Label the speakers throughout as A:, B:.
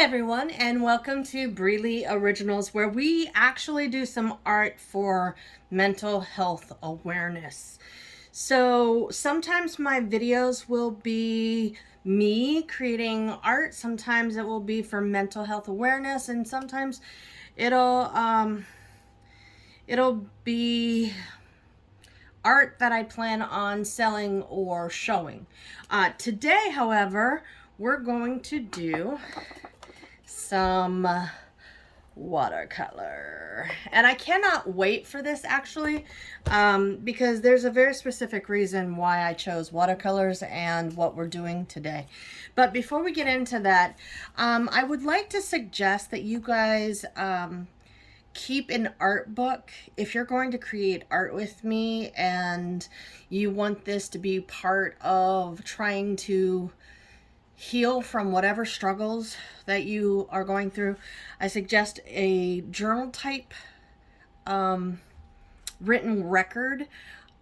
A: everyone, and welcome to Breely Originals, where we actually do some art for mental health awareness. So sometimes my videos will be me creating art, sometimes it will be for mental health awareness, and sometimes it'll it'll be art that I plan on selling or showing. Today, however, we're going to do some watercolor, and I cannot wait for this actually, because there's a very specific reason why I chose watercolors and what we're doing today. But before we get into that, I would like to suggest that you guys keep an art book if you're going to create art with me and you want this to be part of trying to heal from whatever struggles that you are going through. I suggest a journal type written record.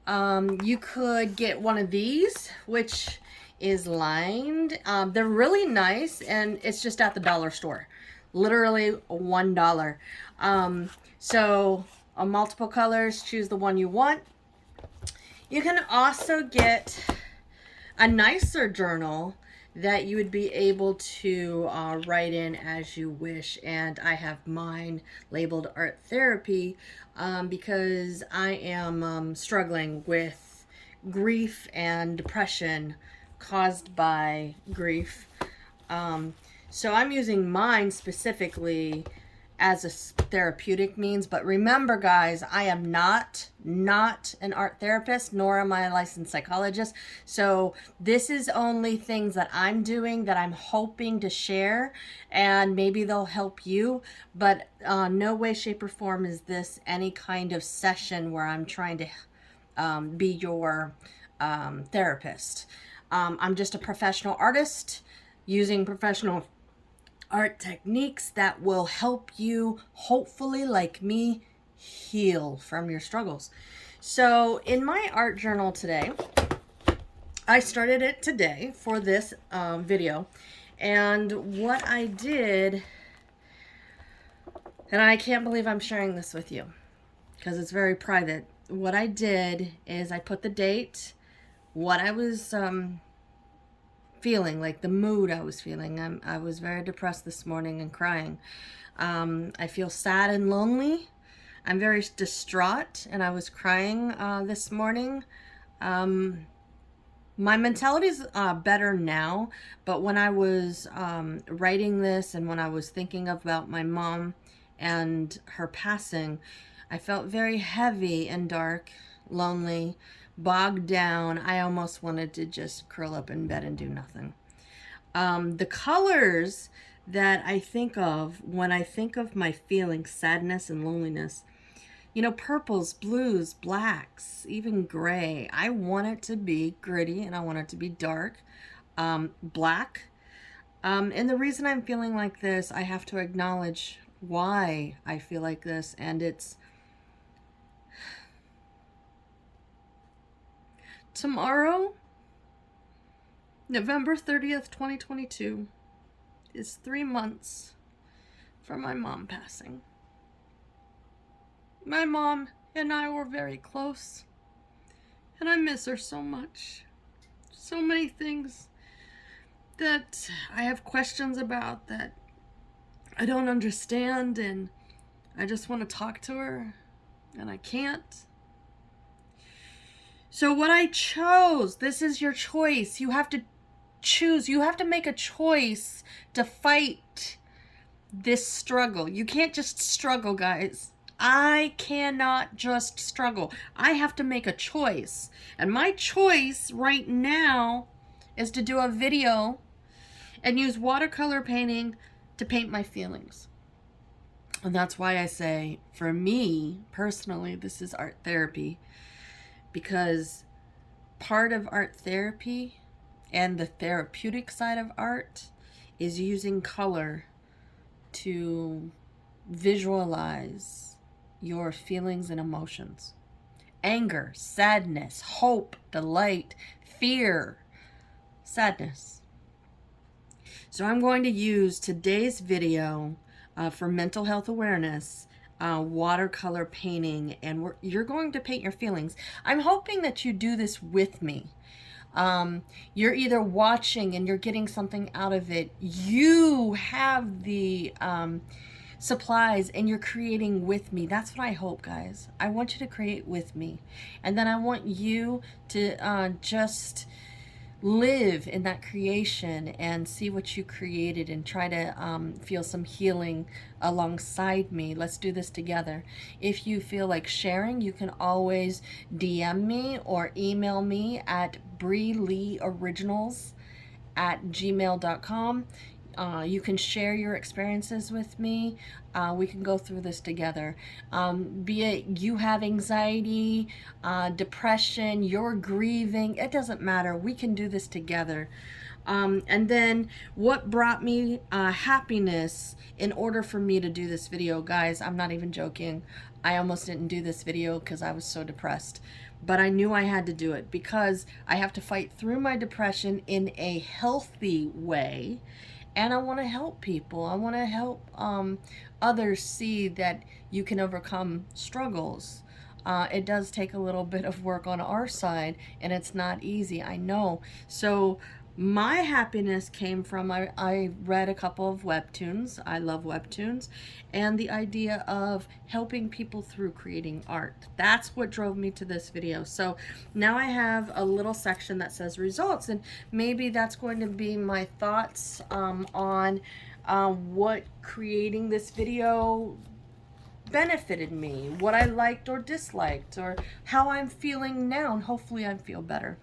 A: You could get one of these, which is lined. They're really nice, and it's just at the dollar store. Literally $1. So multiple colors, choose the one you want. You can also get a nicer journal that you would be able to write in as you wish. And I have mine labeled art therapy because I am struggling with grief and depression caused by grief. So I'm using mine specifically as a therapeutic means. But remember, guys, I am not an art therapist, nor am I a licensed psychologist. So this is only things that I'm doing that I'm hoping to share, and maybe they'll help you. But no way, shape, or form is this any kind of session where I'm trying to be your therapist. I'm just a professional artist using professional art techniques that will help you, hopefully like me, heal from your struggles. So in my art journal today, I started it today for this video, and what I did, and I can't believe I'm sharing this with you because it's very private. What I did is I put the date, what I was feeling, like the mood I was feeling. I was very depressed this morning and crying. I feel sad and lonely. I'm very distraught, and I was crying this morning. My mentality is better now, but when I was writing this and when I was thinking about my mom and her passing, I felt very heavy and dark, lonely, bogged down. I almost wanted to just curl up in bed and do nothing. The colors that I think of when I think of my feelings, sadness and loneliness, purples, blues, blacks, even gray. I want it to be gritty and I want it to be dark, black. And the reason I'm feeling like this, I have to acknowledge why I feel like this, and it's tomorrow, November 30th, 2022, is 3 months from my mom passing. My mom and I were very close, and I miss her so much. So many things that I have questions about that I don't understand, and I just want to talk to her, and I can't. So what I chose, this is your choice. You have to choose. You have to make a choice to fight this struggle. You can't just struggle, guys. I cannot just struggle. I have to make a choice. And my choice right now is to do a video and use watercolor painting to paint my feelings. And that's why I say, for me personally, this is art therapy. Because part of art therapy and the therapeutic side of art is using color to visualize your feelings and emotions. Anger, sadness, hope, delight, fear, sadness. So I'm going to use today's video for mental health awareness, watercolor painting, and you're going to paint your feelings. I'm hoping that you do this with me. You're either watching and you're getting something out of it. You have the supplies and you're creating with me. That's what I hope, guys. I want you to create with me. And then I want you to just live in that creation and see what you created and try to feel some healing alongside me. Let's do this together. If you feel like sharing, you can always DM me or email me at breeleeoriginals@gmail.com. You can share your experiences with me. We can go through this together. Be it you have anxiety, depression, you're grieving, it doesn't matter. We can do this together. And then what brought me happiness in order for me to do this video, guys, I'm not even joking. I almost didn't do this video because I was so depressed. But I knew I had to do it because I have to fight through my depression in a healthy way. And I want to help people. I want to help others see that you can overcome struggles. It does take a little bit of work on our side, and it's not easy, I know. So my happiness came from, I read a couple of webtoons. I love webtoons. And the idea of helping people through creating art. That's what drove me to this video. So now I have a little section that says results, and maybe that's going to be my thoughts on what creating this video benefited me, what I liked or disliked, or how I'm feeling now, and hopefully I feel better.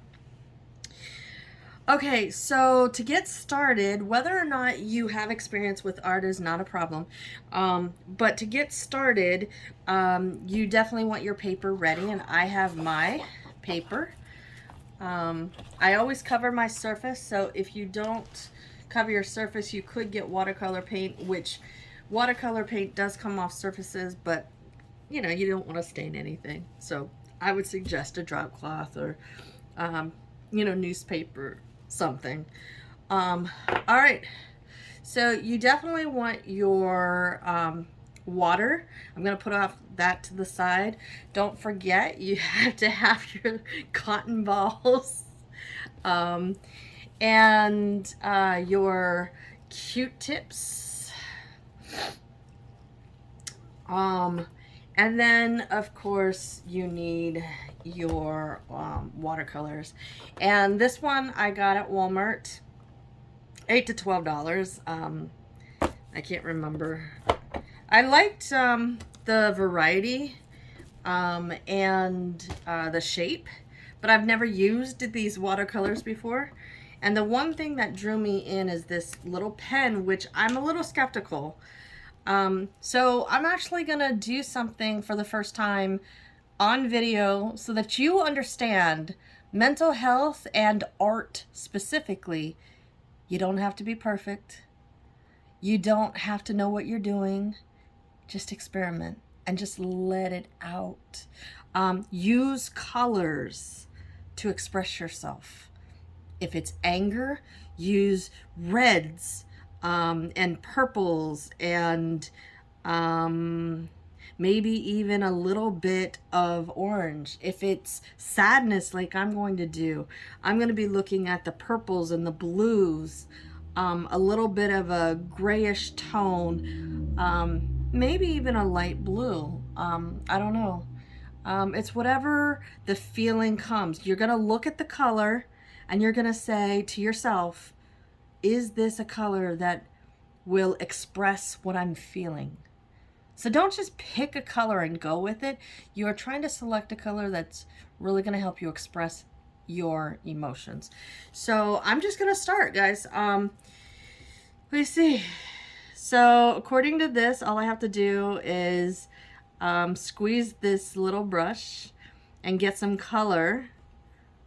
A: Okay, so to get started, whether or not you have experience with art is not a problem. But to get started, you definitely want your paper ready, and I have my paper. I always cover my surface, so if you don't cover your surface, you could get watercolor paint, which watercolor paint does come off surfaces, but you know, you don't want to stain anything. So I would suggest a drop cloth or, you know, newspaper, something. All right. So you definitely want your water. I'm going to put off that to the side. Don't forget, you have to have your cotton balls and your Q-tips. And then, of course, you need your watercolors. And this one I got at Walmart, $8 to $12. I can't remember. I liked the variety and the shape, but I've never used these watercolors before. And the one thing that drew me in is this little pen, which I'm a little skeptical. So I'm actually gonna do something for the first time on video so that you understand mental health and art specifically. You don't have to be perfect. You don't have to know what you're doing. Just experiment and just let it out. Use colors to express yourself. If it's anger, use reds and purples and maybe even a little bit of orange. If it's sadness, like I'm going to do, I'm going to be looking at the purples and the blues, a little bit of a grayish tone, maybe even a light blue. I don't know. It's whatever the feeling comes. You're going to look at the color and you're going to say to yourself, is this a color that will express what I'm feeling? So don't just pick a color and go with it. You are trying to select a color that's really going to help you express your emotions. So I'm just going to start, guys. Let's see. So according to this, all I have to do is squeeze this little brush and get some color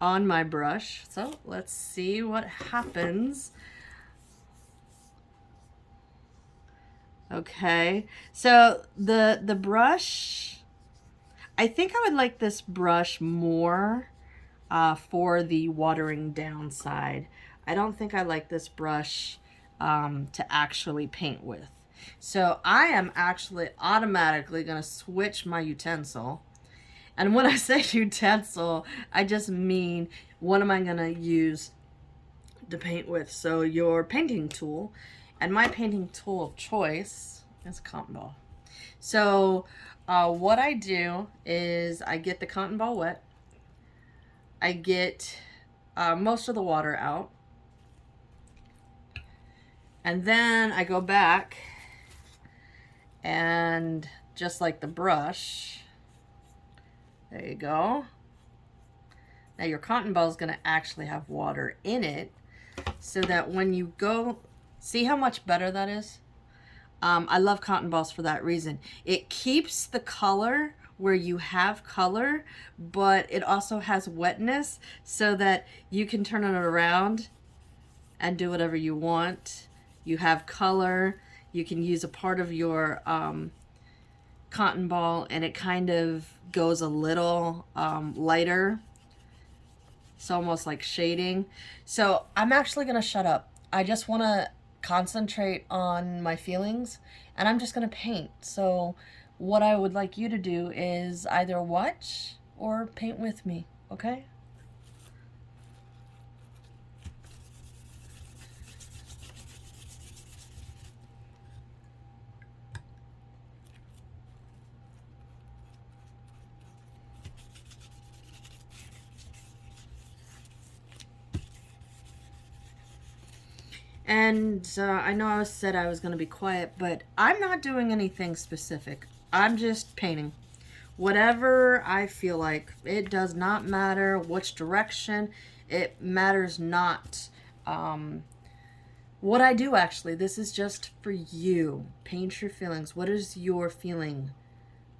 A: on my brush. So let's see what happens. Okay, so the brush, I think I would like this brush more for the watering down side. I don't think I like this brush to actually paint with. So I am actually automatically going to switch my utensil. And when I say utensil, I just mean what am I going to use to paint with. So your painting tool, and my painting tool of choice is a cotton ball. So what I do is I get the cotton ball wet. I get most of the water out. And then I go back and just like the brush, there you go. Now your cotton ball is going to actually have water in it so that when you go, see how much better that is? I love cotton balls for that reason. It keeps the color where you have color, but it also has wetness so that you can turn it around and do whatever you want. You have color. You can use a part of your cotton ball and it kind of goes a little lighter. It's almost like shading. So I'm actually going to shut up. I just want to concentrate on my feelings and I'm just going to paint. So what I would like you to do is either watch or paint with me, okay? And I know I said I was going to be quiet, but I'm not doing anything specific. I'm just painting. Whatever I feel like. It does not matter which direction. It matters not what I do, actually. This is just for you. Paint your feelings. What does your feeling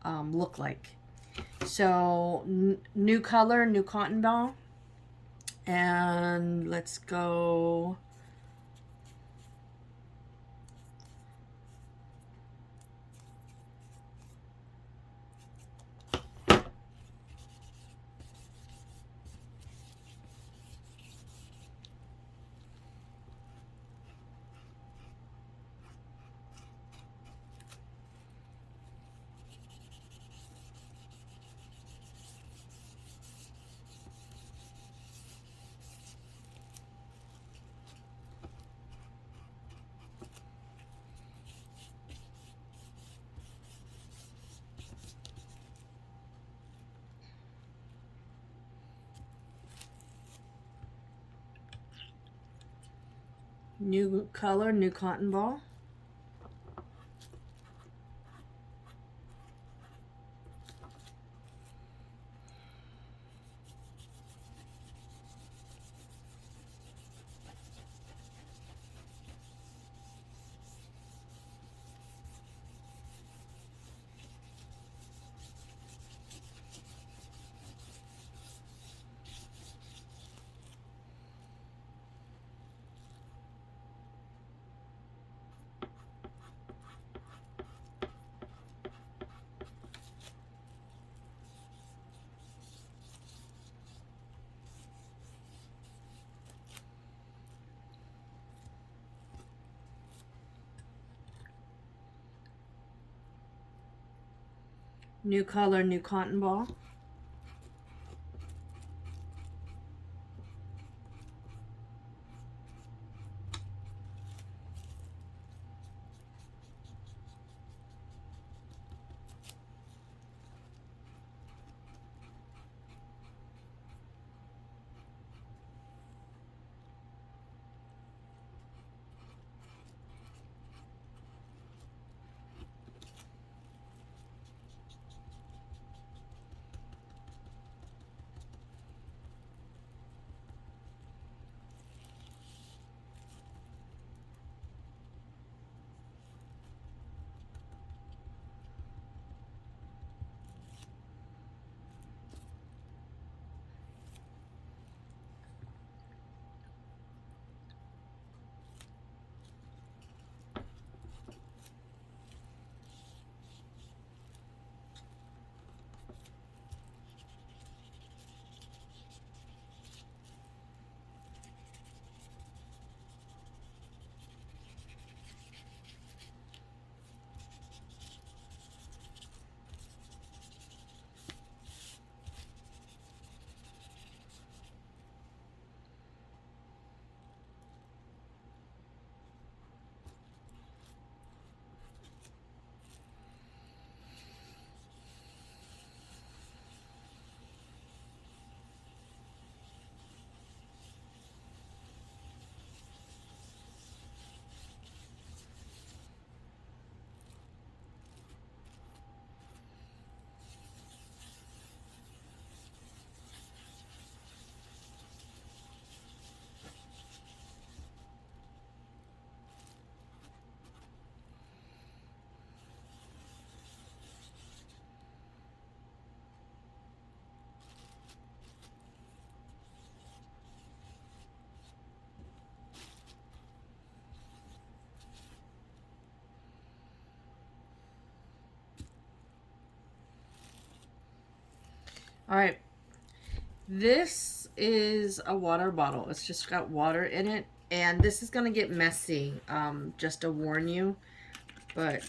A: look like? So, new color, new cotton ball. And let's go... New color, new cotton ball. New color, new cotton ball. All right, this is a water bottle. It's just got water in it, and this is gonna get messy, just to warn you, but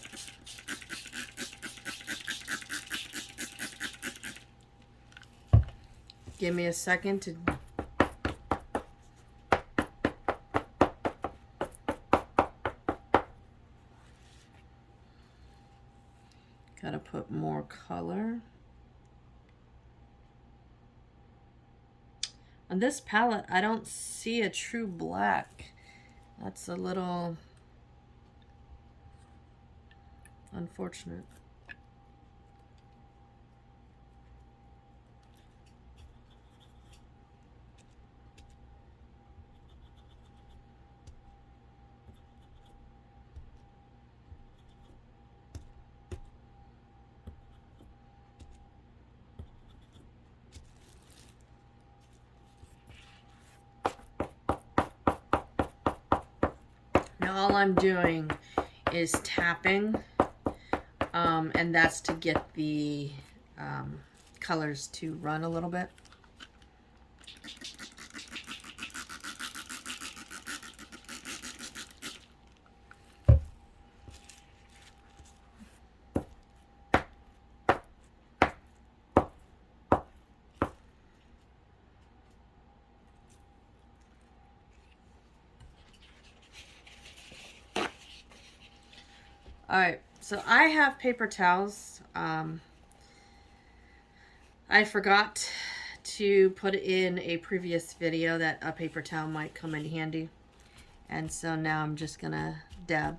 A: give me a second to gotta put more color. On this palette, I don't see a true black. That's a little unfortunate. Now all I'm doing is tapping, and that's to get the colors to run a little bit. All right, so I have paper towels. I forgot to put in a previous video that a paper towel might come in handy. And so now I'm just gonna dab.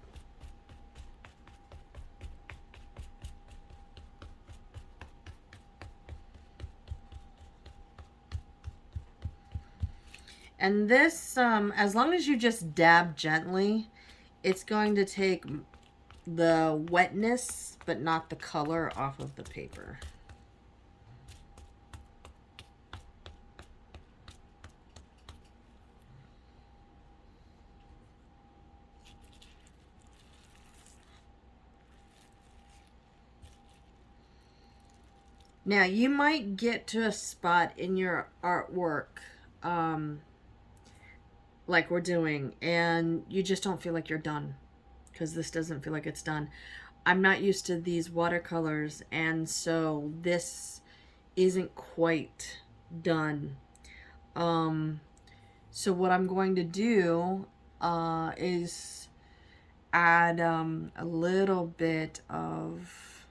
A: And this, as long as you just dab gently, it's going to take the wetness, but not the color off of the paper. Now, you might get to a spot in your artwork, like we're doing, and you just don't feel like you're done, because this doesn't feel like it's done. I'm not used to these watercolors, and so this isn't quite done. So what I'm going to do is add a little bit of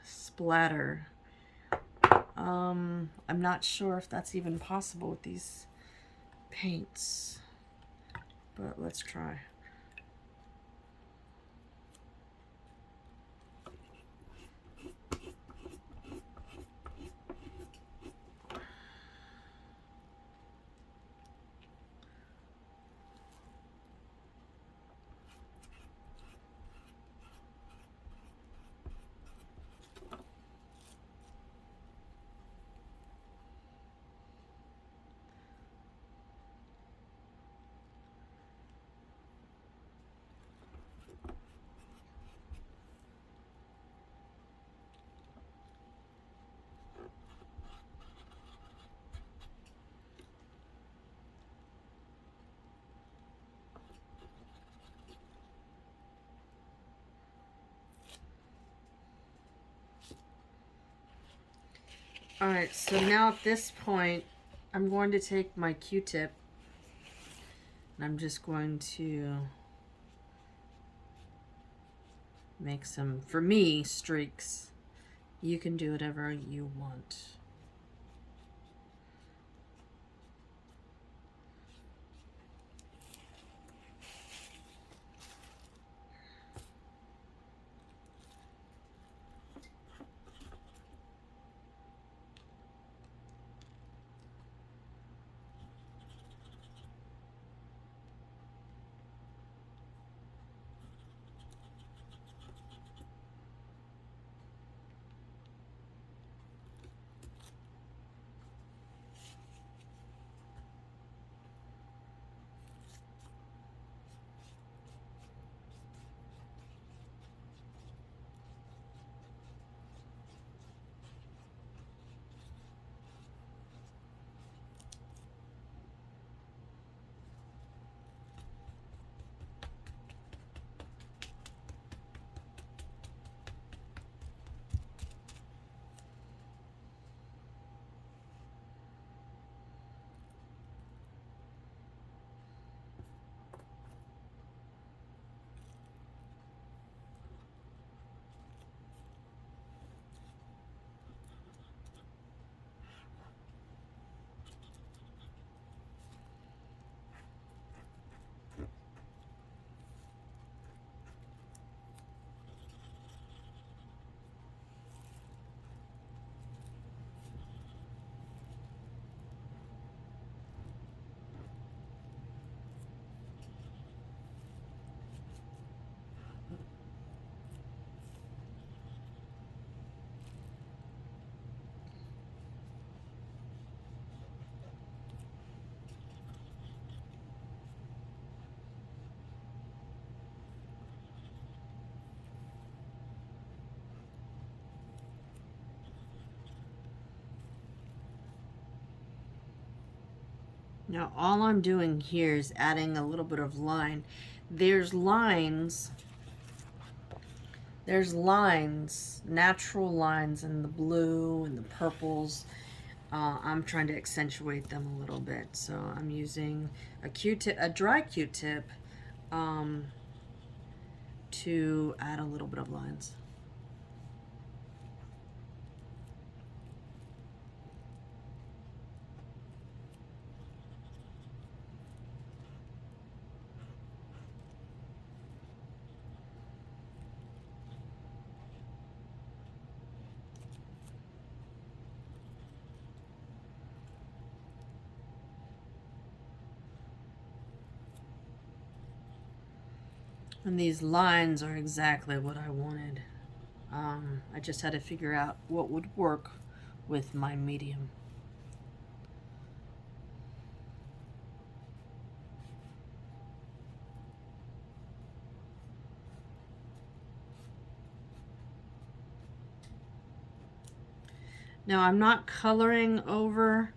A: splatter. I'm not sure if that's even possible with these paints, but let's try. All right, so now at this point, I'm going to take my Q-tip and I'm just going to make some, for me, streaks. You can do whatever you want. Now all I'm doing here is adding a little bit of line. There's lines, natural lines in the blue and the purples. I'm trying to accentuate them a little bit. So I'm using a Q-tip, a dry Q-tip, to add a little bit of lines. And these lines are exactly what I wanted. I just had to figure out what would work with my medium. Now I'm not coloring over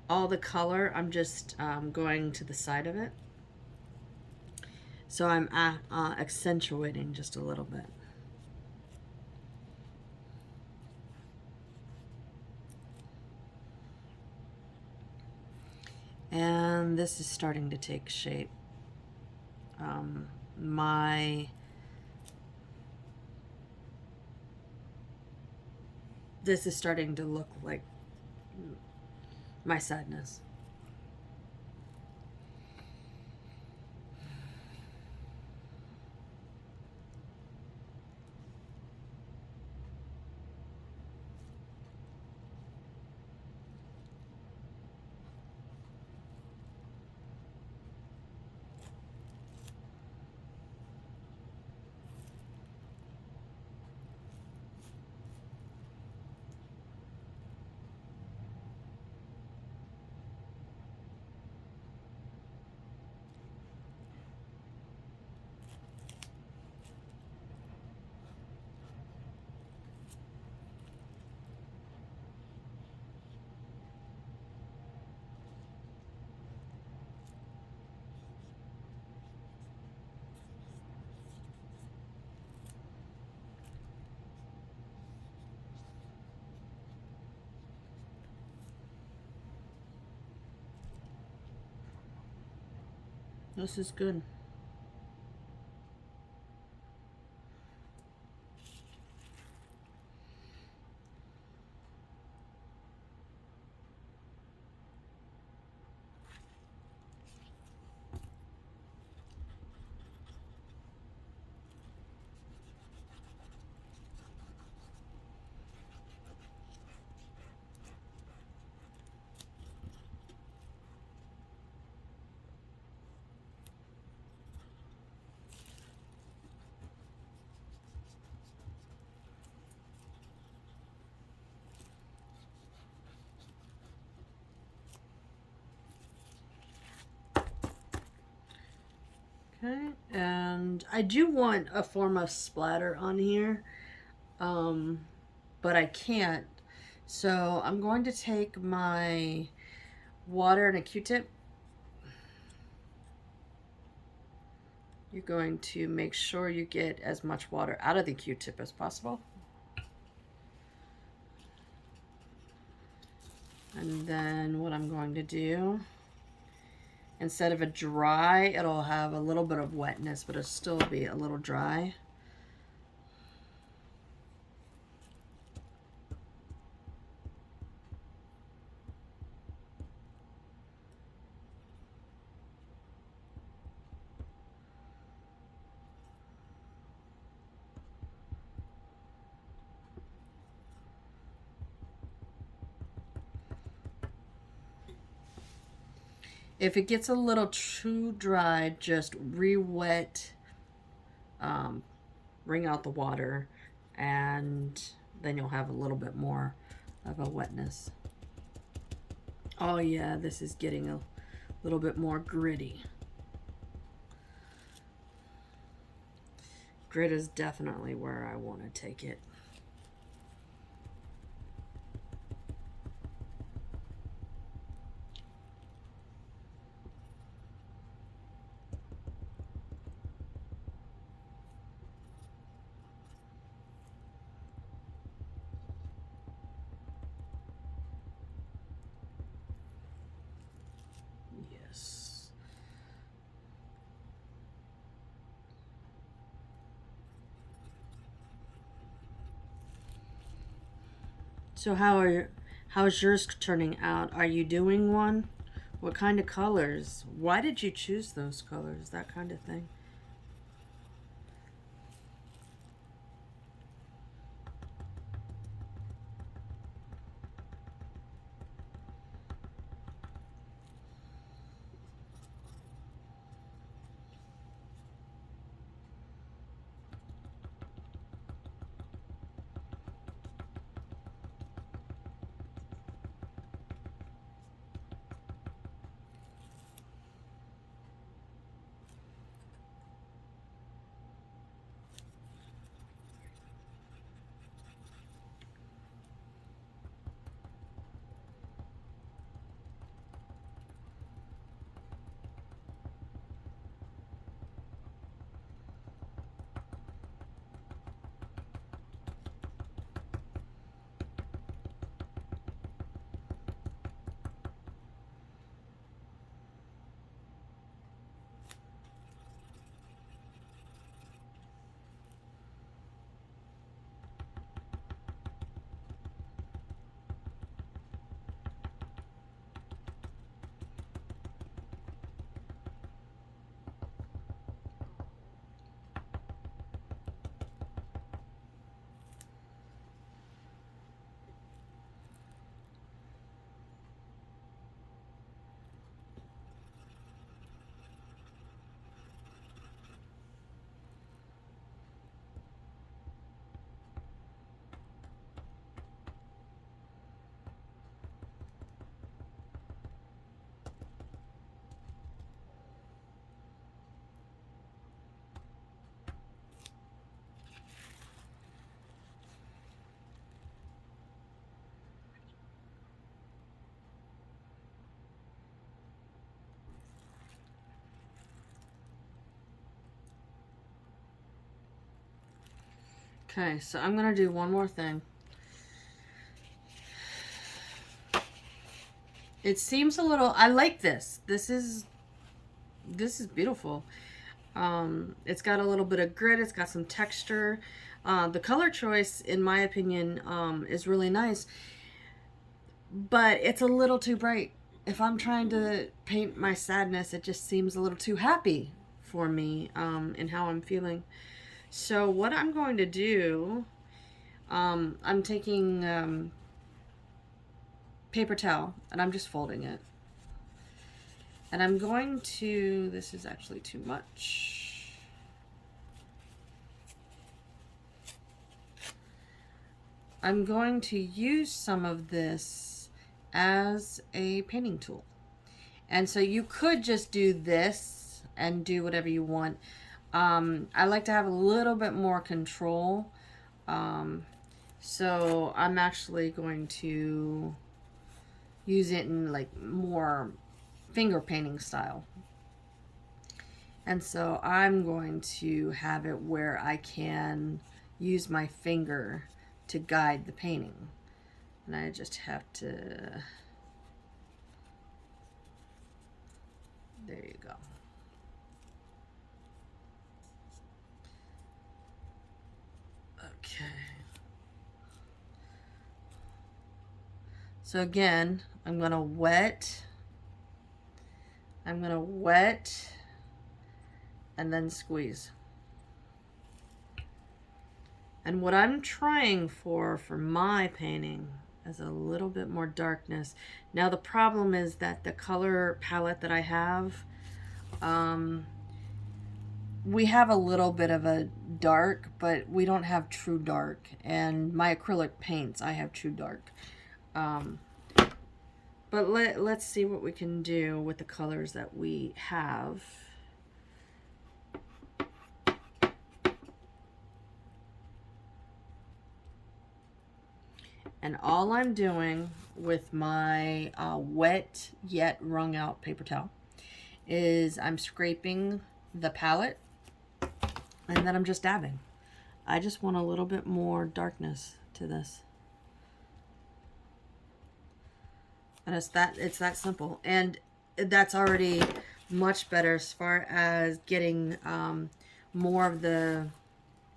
A: all the color, I'm just going to the side of it. So I'm accentuating just a little bit. And this is starting to take shape. This is starting to look like my sadness. This is good. Okay, and I do want a form of splatter on here, but I can't. So I'm going to take my water and a Q-tip. You're going to make sure you get as much water out of the Q-tip as possible. And then what I'm going to do, instead of a dry, it'll have a little bit of wetness, but it'll still be a little dry. If it gets a little too dry, just re-wet, wring out the water, and then you'll have a little bit more of a wetness. Oh yeah, this is getting a little bit more gritty. Grit is definitely where I want to take it. So how's yours turning out? Are you doing one? What kind of colors? Why did you choose those colors? That kind of thing. Okay, so I'm gonna do one more thing. It seems a little, I like this. This is beautiful. It's got a little bit of grit. It's got some texture. The color choice, in my opinion, is really nice, but it's a little too bright. If I'm trying to paint my sadness, it just seems a little too happy for me, in how I'm feeling. So what I'm going to do, I'm taking paper towel and I'm just folding it. And I'm going to, this is actually too much. I'm going to use some of this as a painting tool. And so you could just do this and do whatever you want. I like to have a little bit more control. So I'm actually going to use it in like more finger painting style. And so I'm going to have it where I can use my finger to guide the painting. And I just have to, there you go. Okay. So again, I'm gonna wet, and then squeeze. And what I'm trying for my painting is a little bit more darkness. Now the problem is that the color palette that I have, we have a little bit of a dark, but we don't have true dark. And my acrylic paints, I have true dark. But let's see what we can do with the colors that we have. And all I'm doing with my wet yet wrung out paper towel is I'm scraping the palette and then I'm just dabbing. I just want a little bit more darkness to this. And it's that simple. And that's already much better as far as getting more of the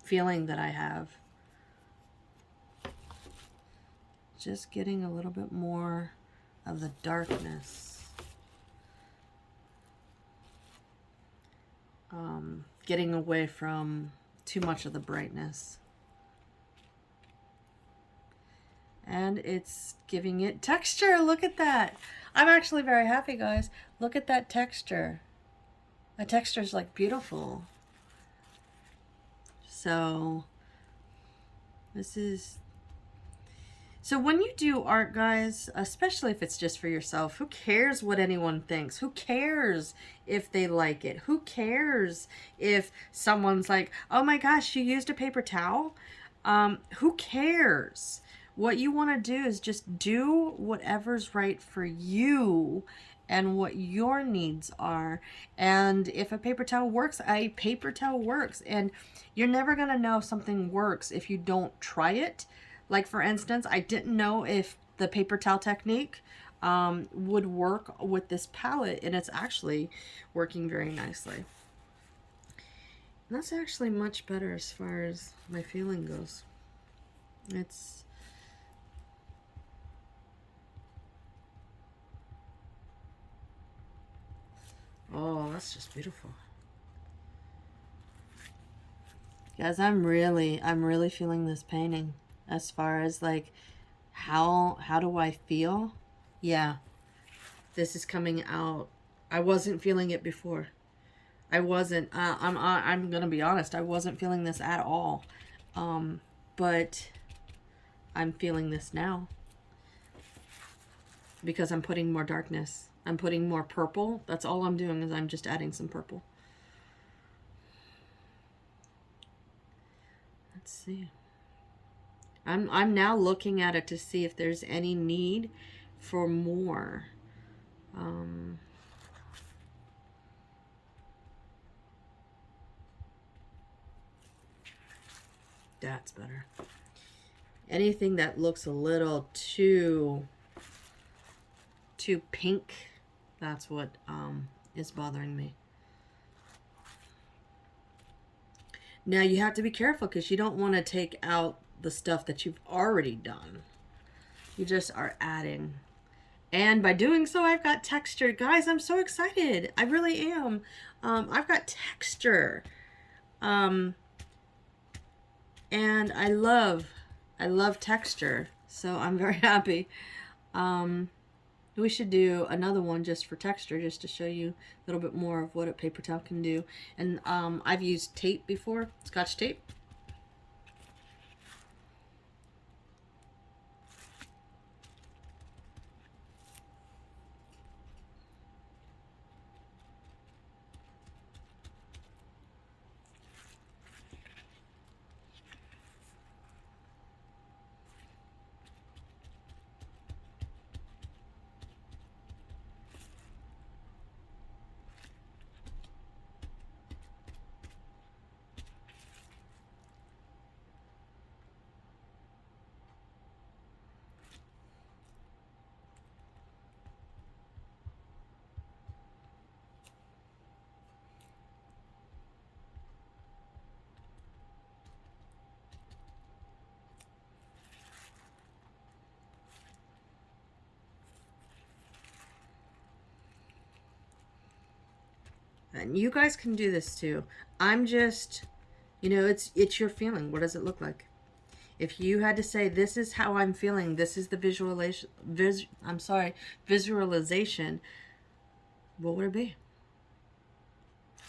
A: feeling that I have. just getting a little bit more of the darkness. Getting away from too much of the brightness. And it's giving it texture. Look at that. I'm actually very happy, guys. Look at that texture. The texture is like beautiful. So this is... So when you do art, guys, especially if it's just for yourself, who cares what anyone thinks? Who cares if they like it? Who cares if someone's like, oh my gosh, you used a paper towel? Who cares? What you want to do is just do whatever's right for you and what your needs are. And if a paper towel works, a paper towel works. And you're never going to know if something works if you don't try it. Like, for instance, I didn't know if the paper towel technique would work with this palette, and it's actually working very nicely. And that's actually much better as far as my feeling goes. It's... Oh, that's just beautiful. Guys, I'm really feeling this painting. As far as like how do I feel? Yeah, this is coming out. I wasn't feeling it before. I wasn't. I'm gonna be honest. I wasn't feeling this at all. But I'm feeling this now because I'm putting more darkness. I'm putting more purple. That's all I'm doing, is I'm just adding some purple. Let's see. I'm now looking at it to see if there's any need for more. That's better. Anything that looks a little too pink, that's what is bothering me. Now you have to be careful because you don't want to take out the stuff that you've already done. You just are adding. And by doing so, I've got texture. Guys, I'm so excited. I really am. I've got texture. And I love texture. So I'm very happy. We should do another one just for texture, just to show you a little bit more of what a paper towel can do. And I've used tape before, Scotch tape. And you guys can do this too. I'm just, you know, it's your feeling. What does it look like? If you had to say, this is how I'm feeling, this is the visualization, what would it be?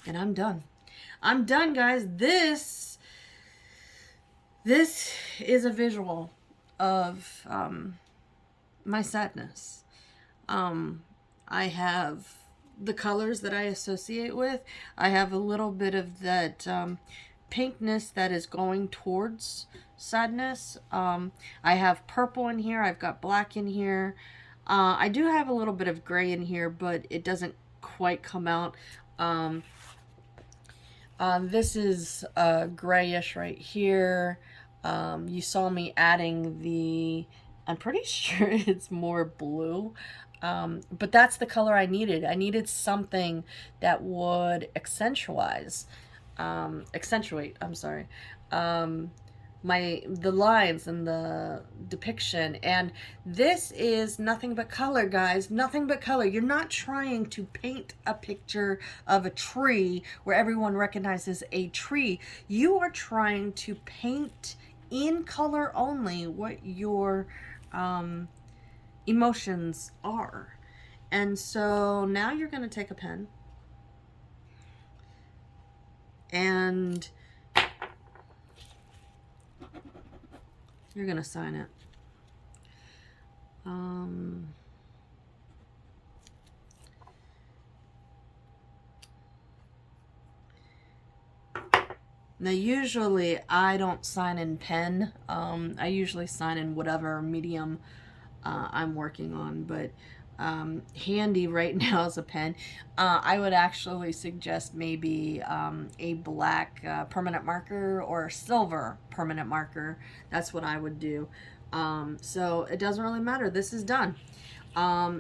A: And I'm done. I'm done, guys. This is a visual of my sadness. I have the colors that I associate with. I have a little bit of that pinkness that is going towards sadness. I have purple in here. I've got black in here. I do have a little bit of gray in here, but it doesn't quite come out. This is grayish right here. You saw me adding the... I'm pretty sure it's more blue. But that's the color I needed. I needed something that would accentuate, the lines and the depiction. And this is nothing but color, guys. Nothing but color. You're not trying to paint a picture of a tree where everyone recognizes a tree. You are trying to paint in color only what your emotions are. And so now you're going to take a pen and you're going to sign it. Now, usually I don't sign in pen. I usually sign in whatever medium I'm working on, but handy right now is a pen. I would actually suggest maybe a black permanent marker or a silver permanent marker. That's what I would do. So it doesn't really matter. This is done.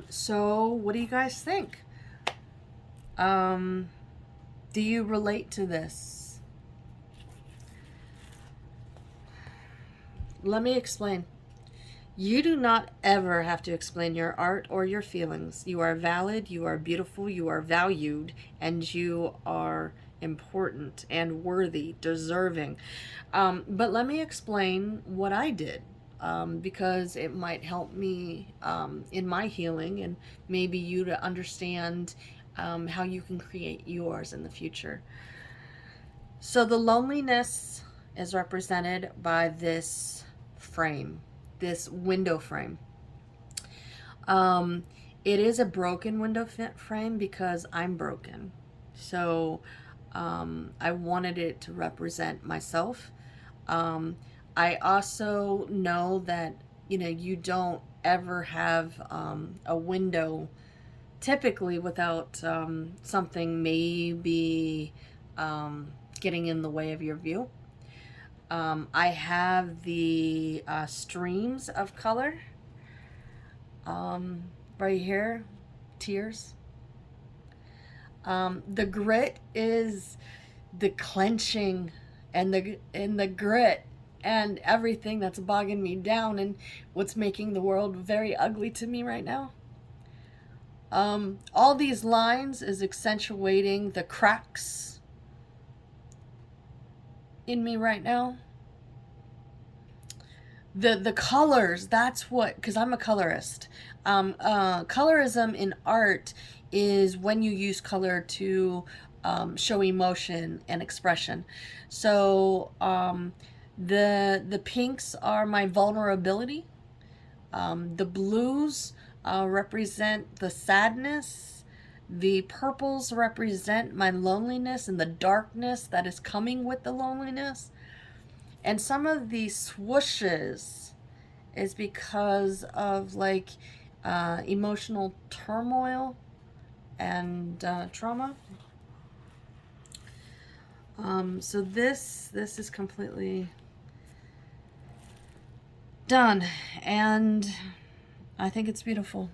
A: So what do you guys think? Do you relate to this? Let me explain. You do not ever have to explain your art or your feelings. You are valid, you are beautiful, you are valued, and you are important and worthy, deserving. But let me explain what I did, because it might help me in my healing and maybe you to understand how you can create yours in the future. So the loneliness is represented by this frame, this window frame. It is a broken window frame because I'm broken. So I wanted it to represent myself. I also know that, you know, you don't ever have a window typically without something maybe getting in the way of your view. I have the streams of color right here, tears. The grit is the clenching and the grit and everything that's bogging me down and what's making the world very ugly to me right now. All these lines is accentuating the cracks in me right now. The colors, that's what, because I'm a colorist. Colorism in art is when you use color to show emotion and expression. So the pinks are my vulnerability. The blues represent the sadness. The purples represent my loneliness and the darkness that is coming with the loneliness. And some of these swooshes is because of like emotional turmoil and trauma. So this is completely done, and I think it's beautiful.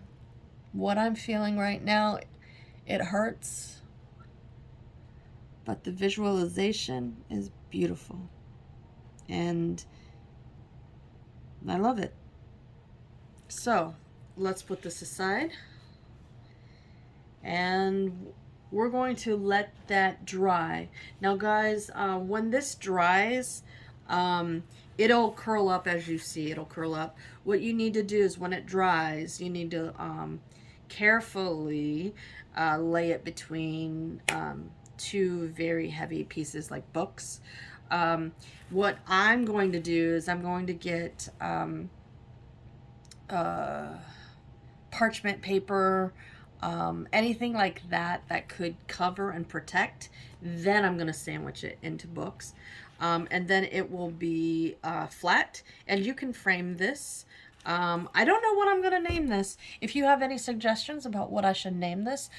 A: What I'm feeling right now, it hurts, but the visualization is beautiful. And I love it. So let's put this aside. And we're going to let that dry. Now, guys, when this dries, it'll curl up as you see. It'll curl up. What you need to do is when it dries, you need to carefully lay it between two very heavy pieces like books. What I'm going to do is I'm going to get parchment paper, anything like that that could cover and protect. Then I'm going to sandwich it into books. And then it will be flat, and you can frame this. I don't know what I'm going to name this. If you have any suggestions about what I should name this,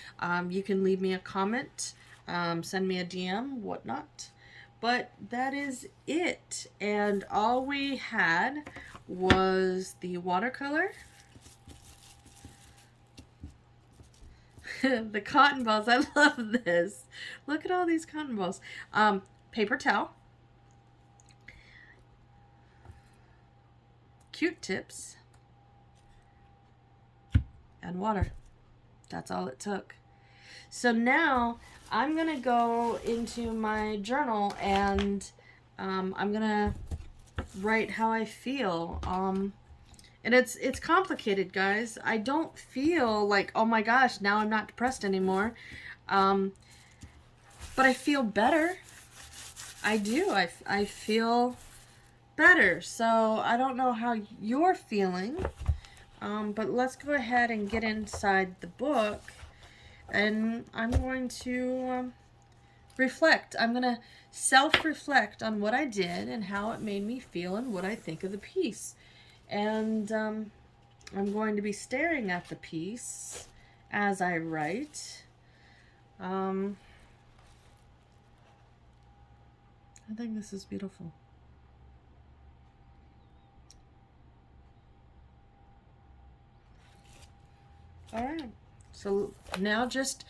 A: you can leave me a comment, send me a DM, whatnot. But that is it. And all we had was the watercolor, the cotton balls. I love this. Look at all these cotton balls. Paper towel, Q-tips, and water. That's all it took. So now I'm going to go into my journal and I'm going to write how I feel. And it's complicated, guys. I don't feel like, oh my gosh, now I'm not depressed anymore. But I feel better. I do. I feel better. So I don't know how you're feeling. But let's go ahead and get inside the book. And I'm going to reflect. I'm going to self-reflect on what I did and how it made me feel and what I think of the piece. And I'm going to be staring at the piece as I write. I think this is beautiful. All right. So now just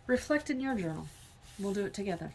A: reflect in your journal. We'll do it together.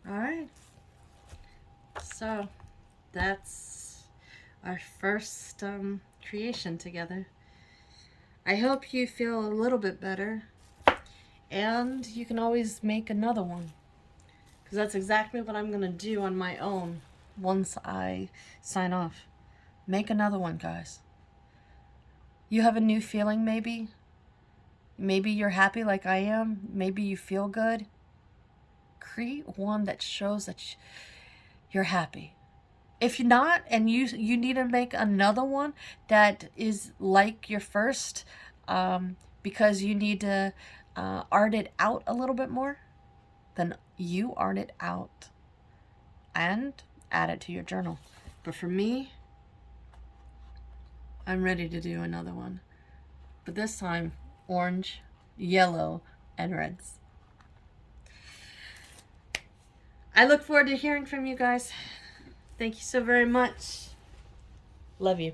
A: All right. So that's our first creation together. I hope you feel a little bit better, and you can always make another one, because that's exactly what I'm going to do on my own once I sign off. Make another one, guys. You have a new feeling, maybe. Maybe you're happy like I am. Maybe you feel good. Create one that shows that you're happy. If you're not, and you need to make another one that is like your first, because you need to art it out a little bit more, then you art it out and add it to your journal. But for me, I'm ready to do another one. But this time, orange, yellow, and reds. I look forward to hearing from you guys. Thank you so very much. Love you.